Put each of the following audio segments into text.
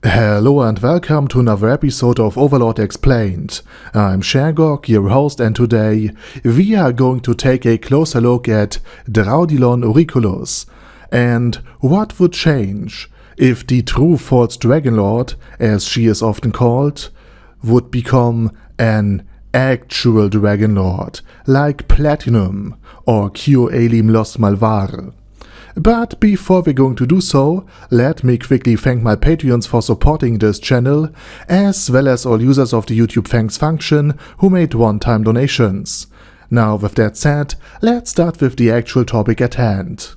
Hello and welcome to another episode of Overlord Explained. I'm Shergog, your host, and today we are going to take a closer look at Draudilon Oriculus and what would change if the true false Dragonlord, as she is often called, would become an actual Dragonlord, like Platinum or Kyo Elim Los Malvar. But before we're going to do so, let me quickly thank my Patreons for supporting this channel, as well as all users of the YouTube thanks function who made one-time donations. Now with that said, let's start with the actual topic at hand.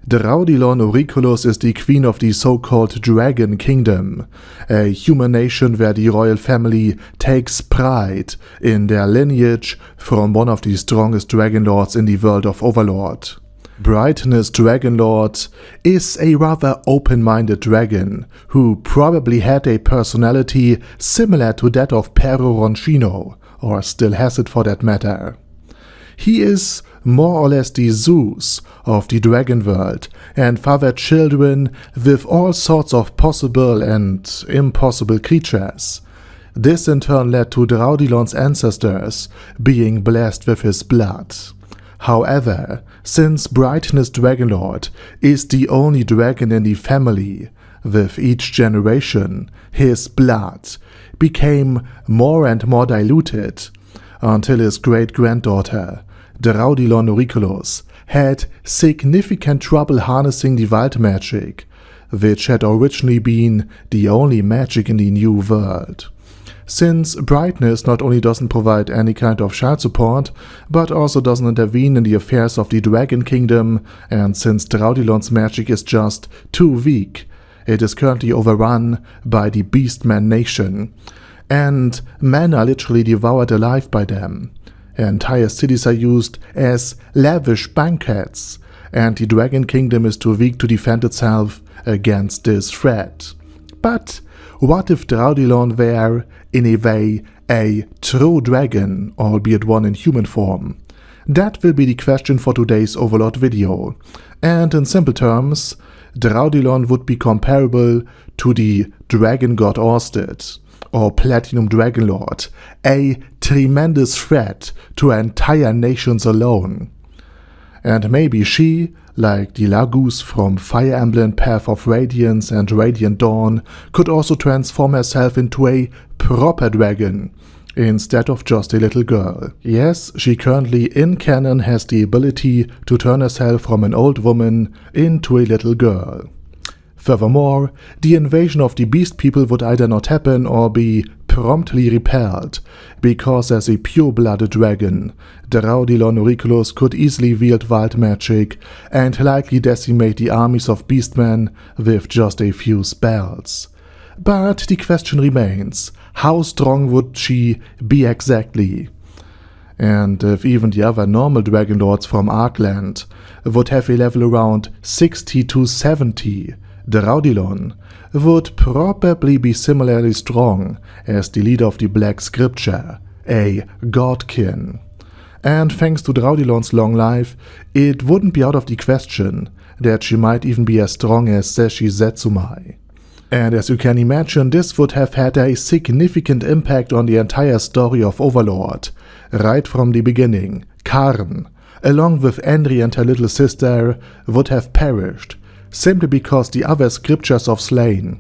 Draudilon Oriculus is the queen of the so-called Dragon Kingdom, a human nation where the royal family takes pride in their lineage from one of the strongest Dragonlords in the world of Overlord. Brightness Dragonlord is a rather open-minded dragon who probably had a personality similar to that of Pero Roncino, or still has it for that matter. He is more or less the Zeus of the dragon world and fathered children with all sorts of possible and impossible creatures. This in turn led to Draudilon's ancestors being blessed with his blood. However, since Brightness Dragonlord is the only dragon in the family, with each generation his blood became more and more diluted, until his great-granddaughter, Draudilon Oriculus, had significant trouble harnessing the wild magic, which had originally been the only magic in the new world. Since Brightness not only doesn't provide any kind of child support, but also doesn't intervene in the affairs of the Dragon Kingdom, and since Draudilon's magic is just too weak, it is currently overrun by the Beastman nation, and men are literally devoured alive by them. Entire cities are used as lavish banquets, and the Dragon Kingdom is too weak to defend itself against this threat. But what if Draudilon were, in a way, a true dragon, albeit one in human form? That will be the question for today's Overlord video. And in simple terms, Draudilon would be comparable to the dragon god Orsted, or Platinum Dragonlord, a tremendous threat to entire nations alone. And maybe she, like the Lagus from Fire Emblem Path of Radiance and Radiant Dawn, could also transform herself into a proper dragon, instead of just a little girl. Yes, she currently in canon has the ability to turn herself from an old woman into a little girl. Furthermore, the invasion of the beast people would either not happen or be promptly repelled, because as a pure-blooded dragon, Draudilon Oriculus could easily wield wild magic and likely decimate the armies of beastmen with just a few spells. But the question remains, how strong would she be exactly? And if even the other normal Dragonlords from Arkland would have a level around 60 to 70, Draudilon would probably be similarly strong as the leader of the Black Scripture, a godkin. And thanks to Draudilon's long life, it wouldn't be out of the question that she might even be as strong as Seshi Zetsumai. And as you can imagine, this would have had a significant impact on the entire story of Overlord. Right from the beginning, Karn, along with Henry and her little sister, would have perished, simply because the other scriptures of Slain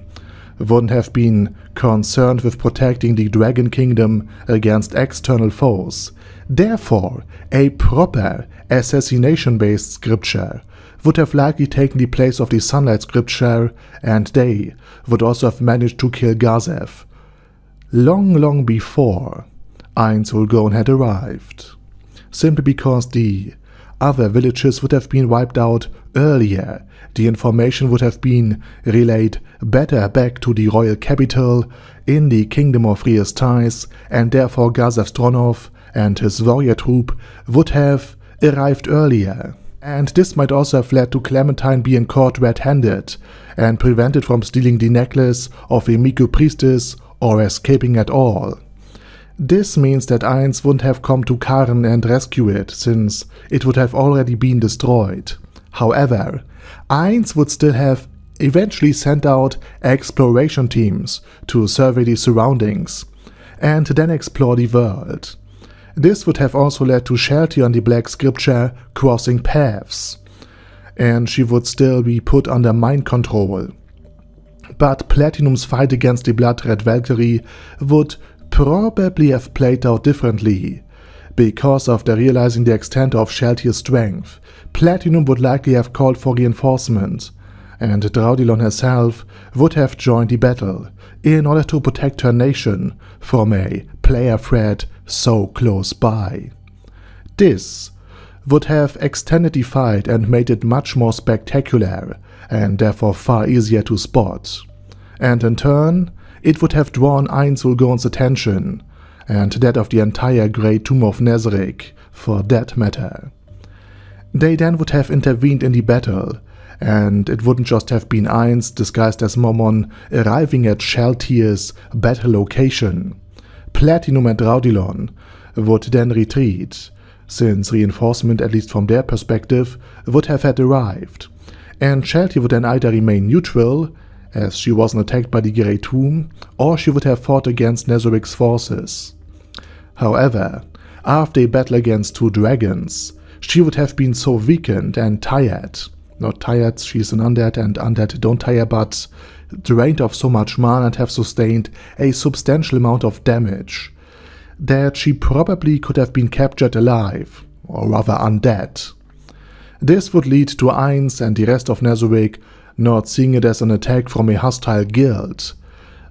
wouldn't have been concerned with protecting the Dragon Kingdom against external foes. Therefore, a proper assassination-based scripture would have likely taken the place of the Sunlight Scripture, and they would also have managed to kill Gazev long before Ainz had arrived, simply because the other villages would have been wiped out earlier. The information would have been relayed better back to the royal capital in the Kingdom of Riestais, and therefore Gazev Stronov and his warrior troop would have arrived earlier. And this might also have led to Clementine being caught red-handed and prevented from stealing the necklace of a Miku priestess or escaping at all. This means that Ainz wouldn't have come to Karn and rescue it, since it would have already been destroyed. However, Ainz would still have eventually sent out exploration teams to survey the surroundings and then explore the world. This would have also led to Sheltie and the Black Scripture crossing paths, and she would still be put under mind control. But Platinum's fight against the Blood Red Valkyrie would probably have played out differently. Because after realizing the extent of Sheltie's strength, Platinum would likely have called for reinforcement, and Draudilon herself would have joined the battle in order to protect her nation from a player threat so close by. This would have extended the fight and made it much more spectacular and therefore far easier to spot. And in turn, it would have drawn Ainz attention, and that of the entire Great Tomb of Nezarec, for that matter. They then would have intervened in the battle, and it wouldn't just have been Ainz disguised as Mormon arriving at Sheltie's battle location. Platinum and Draudilon would then retreat, since reinforcement, at least from their perspective, would have had arrived, and Sheltie would then either remain neutral, as she wasn't attacked by the Great Tomb, or she would have fought against Nezarec's forces. However, after a battle against 2 dragons, she would have been so weakened and tired, not tired, she's an undead and undead don't tire, but drained of so much mana and have sustained a substantial amount of damage, that she probably could have been captured alive, or rather undead. This would lead to Ainz and the rest of Nezarec not seeing it as an attack from a hostile guild,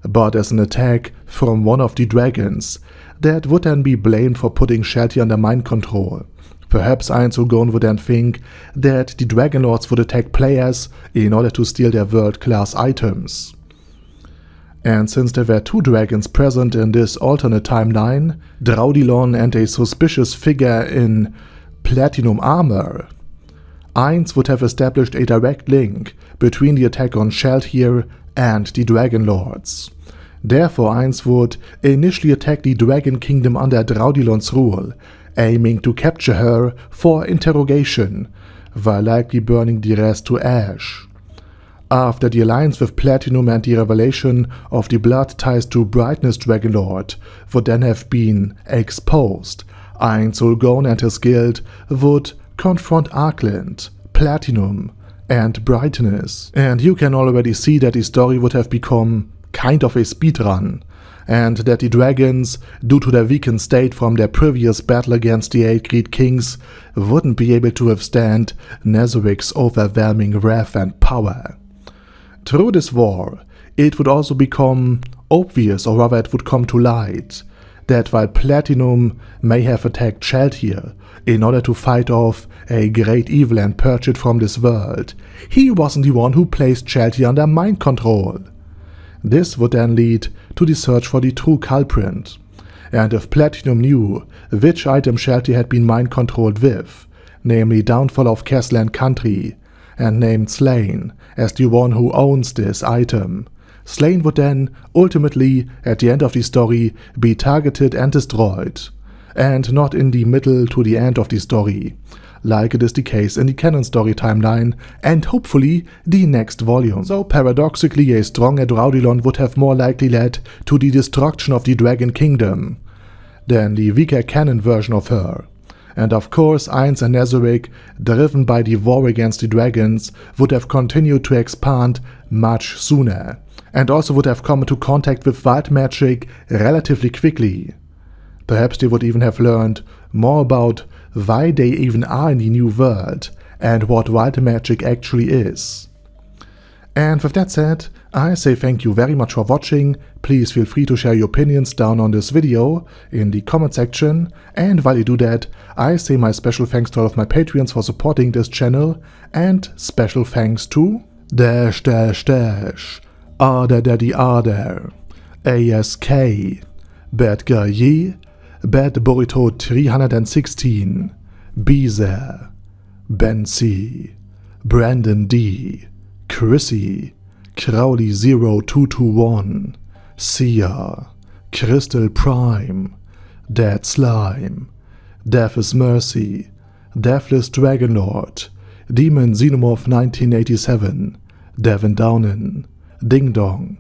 but as an attack from one of the dragons that would then be blamed for putting Sheltie under mind control. Perhaps ainz would then think that the Dragon Lords would attack players in order to steal their world-class items. And since there were 2 dragons present in this alternate timeline, Draudilon and a suspicious figure in platinum armor, Ainz would have established a direct link between the attack on Sheltie and the Dragon Lords. Therefore, Ainz would initially attack the Dragon Kingdom under Draudilon's rule, aiming to capture her for interrogation, while likely burning the rest to ash. After the alliance with Platinum and the revelation of the blood ties to Brightness Dragonlord would then have been exposed, Ainz and his guild would confront Arkland, Platinum, and Brightness. And you can already see that the story would have become kind of a speedrun, and that the dragons, due to their weakened state from their previous battle against the 8 Great Kings, wouldn't be able to withstand Nezarec's overwhelming wrath and power. Through this war, it would also become obvious, or rather it would come to light, that while Platinum may have attacked Sheltie in order to fight off a great evil and purge it from this world, he wasn't the one who placed Sheltie under mind control. This would then lead to the search for the true culprit, and if Platinum knew which item Sheltie had been mind-controlled with, namely Downfall of Castle and Country, and named Slain as the one who owns this item, Slain would then, ultimately, at the end of the story, be targeted and destroyed, and not in the middle to the end of the story, like it is the case in the canon story timeline, and hopefully the next volume. So paradoxically, a stronger Draudilon would have more likely led to the destruction of the Dragon Kingdom than the weaker canon version of her. And of course, Ainz and Nezarec, driven by the war against the dragons, would have continued to expand much sooner, and also would have come into contact with wild magic relatively quickly. Perhaps they would even have learned more about why they even are in the new world, and what wild magic actually is. And with that said, I say thank you very much for watching. Please feel free to share your opinions down on this video in the comment section, and while you do that, I say my special thanks to all of my Patreons for supporting this channel, and special thanks to Arder Daddy Arder, ASK, Bad Guy Ye, Bad Burrito 316, Beezer, Benzi, Brandon D, Chrissy, Crowley 0221, Sia, Crystal Prime, Dead Slime, Death is Mercy, Deathless Dragonlord, Demon Xenomorph 1987, Devin Downen, Ding Dong,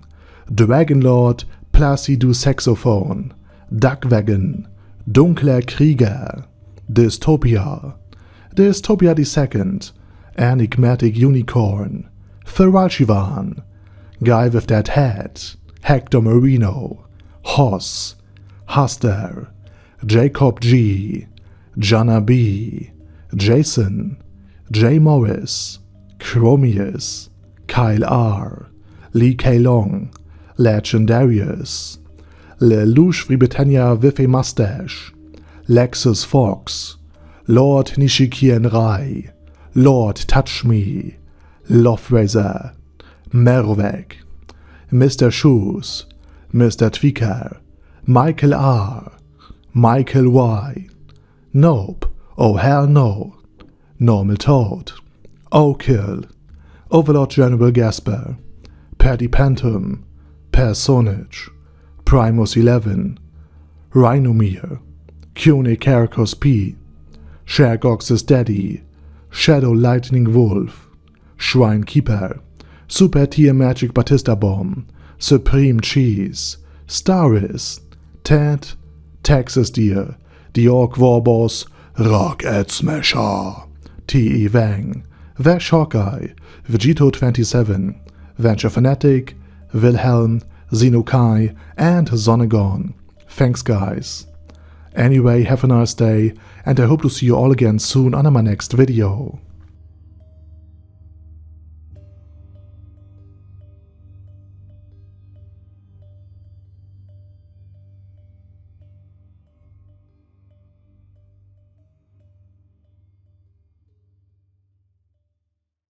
Dragonlord Placidu Saxophone, Duckwagon, Dunkler Krieger, Dystopia, Dystopia II, Enigmatic Unicorn, Feralchivan, Guy with That Hat, Hector Marino, Hoss, Huster, Jacob G, Jana B, Jason, J. Morris, Chromius, Kyle R, Lee K. Long, Legendarius, Lelouch Britannia with a Mustache, Lexus Fox, Lord Nishikian Rai, Lord Touch Me, Loverazor, Mervek, Mr. Shoes, Mr. Tweaker, Michael R, Michael Y, Nope, Oh Hell No, Normal Toad, O'Kill, Overlord General Gasper, Paddy Pantum, Personage, Primus 11, Rhinomere, Cune Caracos P, Shergox's Daddy, Shadow Lightning Wolf, Shrine Keeper, Super Tier Magic Batista Bomb, Supreme Cheese, Staris, Ted, Texas Deer, The Orc Warboss, Rocket Smasher, T.E. Wang, Vash Hawkeye, Vegito 27, Venture Fanatic, Wilhelm, Xenokai, and Zonagon. Thanks guys. Anyway, have a nice day, and I hope to see you all again soon on my next video.